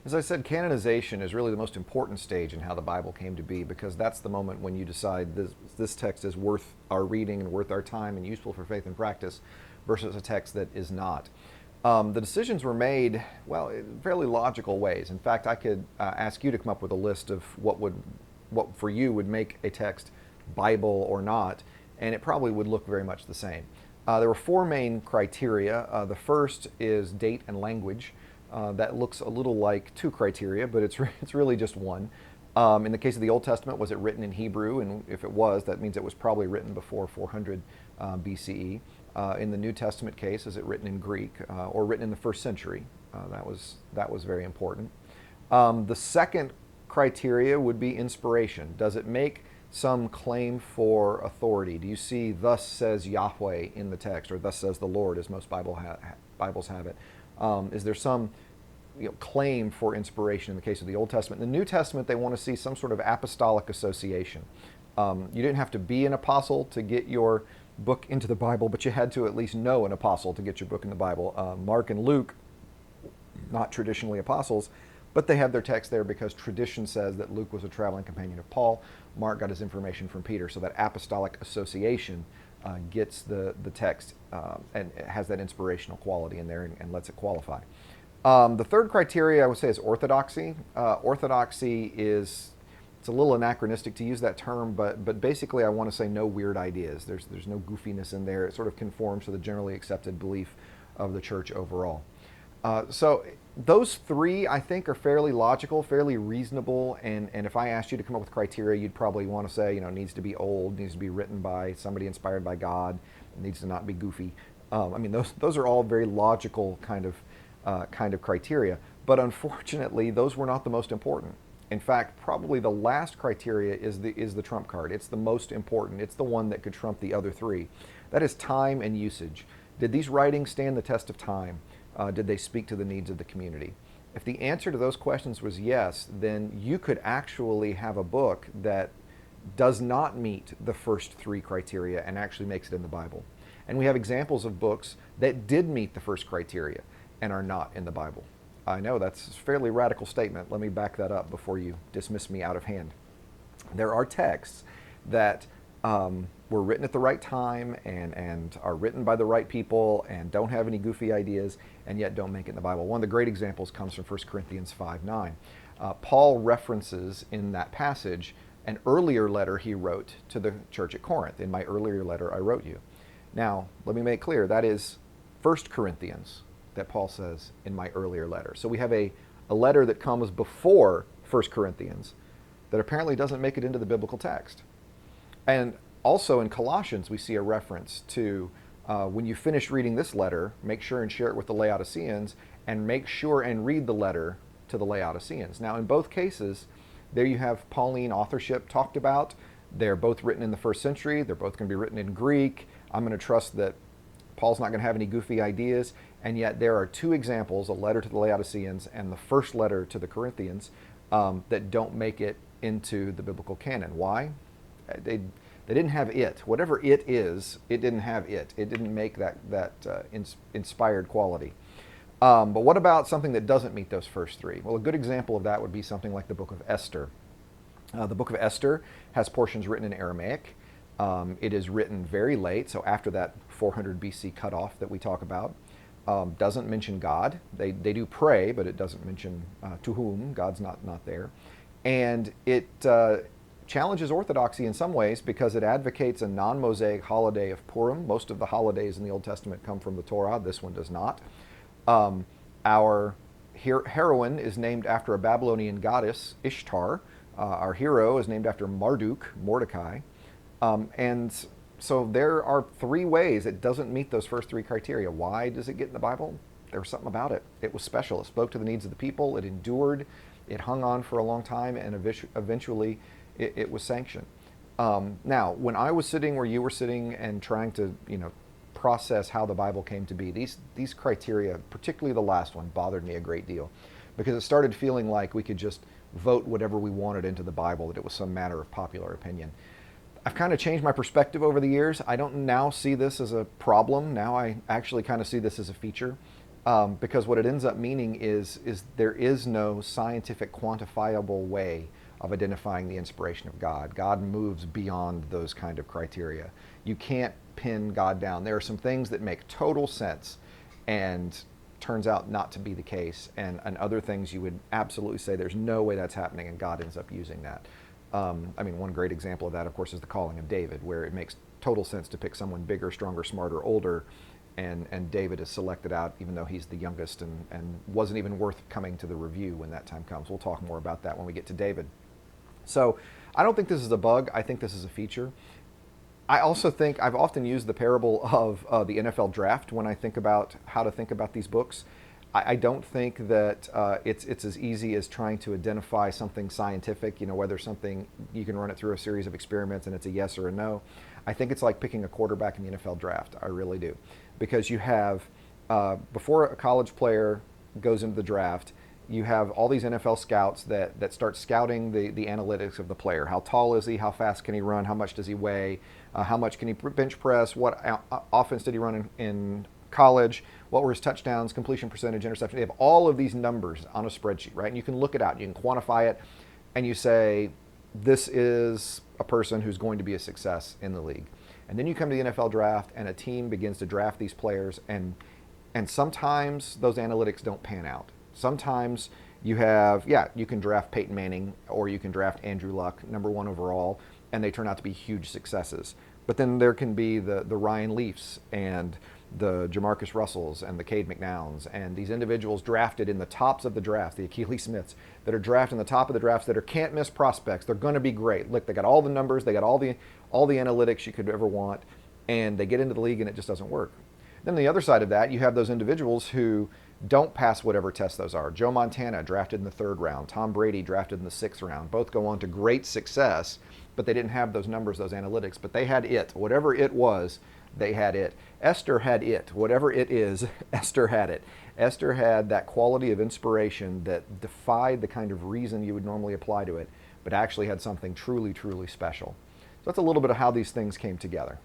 As I said, canonization is really the most important stage in how the Bible came to be, because that's the moment when you decide this text is worth our reading and worth our time and useful for faith and practice versus a text that is not. The decisions were made, well, in fairly logical ways. In fact, I could ask you to come up with a list of what for you would make a text Bible or not, and it probably would look very much the same. There were four main criteria. The first is date and language. That looks a little like two criteria, but it's really just one. In the case of the Old Testament, was it written in Hebrew? And if it was, that means it was probably written before 400 BCE. In the New Testament case, is it written in Greek or written in the first century? That was very important. The second criteria would be inspiration. Does it make some claim for authority? Do you see "Thus says Yahweh" in the text, or "Thus says the Lord," as most Bibles have it? Is there some claim for inspiration in the case of the Old Testament? In the New Testament, they want to see some sort of apostolic association. You didn't have to be an apostle to get your book into the Bible, but you had to at least know an apostle to get your book in the Bible. Mark and Luke, not traditionally apostles, but they have their text there because tradition says that Luke was a traveling companion of Paul. Mark got his information from Peter. So that apostolic association gets the text and it has that inspirational quality in there and lets it qualify. The third criteria I would say is orthodoxy. Orthodoxy is, it's a little anachronistic to use that term, but basically I want to say no weird ideas. There's no goofiness in there. It sort of conforms to the generally accepted belief of the church overall. So those three, I think, are fairly logical, fairly reasonable, and if I asked you to come up with criteria, you'd probably want to say, needs to be old, needs to be written by somebody inspired by God, needs to not be goofy. I mean, those are all very logical kind of criteria, but unfortunately, those were not the most important. In fact, probably the last criteria is the trump card. It's the most important. It's the one that could trump the other three. That is time and usage. Did these writings stand the test of time? Did they speak to the needs of the community? If the answer to those questions was yes, then you could actually have a book that does not meet the first three criteria and actually makes it in the Bible. And we have examples of books that did meet the first criteria and are not in the Bible. I know that's a fairly radical statement. Let me back that up before you dismiss me out of hand. There are texts that were written at the right time and are written by the right people and don't have any goofy ideas and yet don't make it in the Bible. One of the great examples comes from 1 Corinthians 5:9. Paul references in that passage an earlier letter he wrote to the church at Corinth. In my earlier letter, I wrote you. Now, let me make clear, that is 1 Corinthians that Paul says in my earlier letter. So we have a letter that comes before 1 Corinthians that apparently doesn't make it into the biblical text. And also in Colossians, we see a reference to when you finish reading this letter, make sure and share it with the Laodiceans, and make sure and read the letter to the Laodiceans. Now, in both cases, there you have Pauline authorship talked about. They're both written in the first century. They're both going to be written in Greek. I'm going to trust that Paul's not going to have any goofy ideas. And yet there are two examples, a letter to the Laodiceans and the first letter to the Corinthians, that don't make it into the biblical canon. Why? They didn't have it. Whatever it is, it didn't have it. It didn't make that inspired quality. But what about something that doesn't meet those first three? Well, a good example of that would be something like the book of Esther. The book of Esther has portions written in Aramaic. It is written very late, so after that 400 BC cutoff that we talk about. Doesn't mention God. They do pray, but it doesn't mention to whom. God's not there. And it challenges orthodoxy in some ways because it advocates a non-Mosaic holiday of Purim. Most of the holidays in the Old Testament come from the Torah. This one does not. Our heroine is named after a Babylonian goddess, Ishtar. Our hero is named after Marduk, Mordecai. And so there are three ways it doesn't meet those first three criteria. Why does it get in the Bible? There was something about it. It was special. It spoke to the needs of the people. It endured. It hung on for a long time, and eventually it was sanctioned. Now, when I was sitting where you were sitting and trying to, process how the Bible came to be, these criteria, particularly the last one, bothered me a great deal because it started feeling like we could just vote whatever we wanted into the Bible, that it was some matter of popular opinion. I've kind of changed my perspective over the years. I don't now see this as a problem. Now I actually kind of see this as a feature. Because what it ends up meaning is there is no scientific quantifiable way of identifying the inspiration of God. God moves beyond those kind of criteria. You can't pin God down. There are some things that make total sense and turns out not to be the case, and other things you would absolutely say there's no way that's happening, and God ends up using that. I mean, one great example of that, of course, is the calling of David, where it makes total sense to pick someone bigger, stronger, smarter, older, and David is selected out even though he's the youngest and wasn't even worth coming to the review when that time comes. We'll talk more about that when we get to David. So I don't think this is a bug. I think this is a feature. I also think I've often used the parable of the NFL draft when I think about how to think about these books. I don't think that it's as easy as trying to identify something scientific, whether something, you can run it through a series of experiments and it's a yes or a no. I think it's like picking a quarterback in the NFL draft. I really do. Because you have, before a college player goes into the draft, you have all these NFL scouts that start scouting the analytics of the player. How tall is he? How fast can he run? How much does he weigh? How much can he bench press? What offense did he run in college? What were his touchdowns, completion percentage, interception? They have all of these numbers on a spreadsheet, right? And you can look it out. You can quantify it. And you say, this is a person who's going to be a success in the league. And then you come to the NFL draft, and a team begins to draft these players. And sometimes those analytics don't pan out. Sometimes you have, you can draft Peyton Manning or you can draft Andrew Luck, #1 overall, and they turn out to be huge successes. But then there can be the Ryan Leafs and the Jamarcus Russells and the Cade McNowns and these individuals drafted in the tops of the draft, the Achilles Smiths, that are drafted in the top of the drafts that are can't miss prospects. They're going to be great. Look, they got all the numbers, they got all the analytics you could ever want, and they get into the league and it just doesn't work. Then the other side of that, you have those individuals who don't pass whatever tests those are. Joe Montana, drafted in the 3rd round. Tom Brady, drafted in the 6th round. Both go on to great success, but they didn't have those numbers, those analytics. But they had it. Whatever it was, they had it. Esther had it. Whatever it is, Esther had it. Esther had that quality of inspiration that defied the kind of reason you would normally apply to it, but actually had something truly, truly special. So that's a little bit of how these things came together.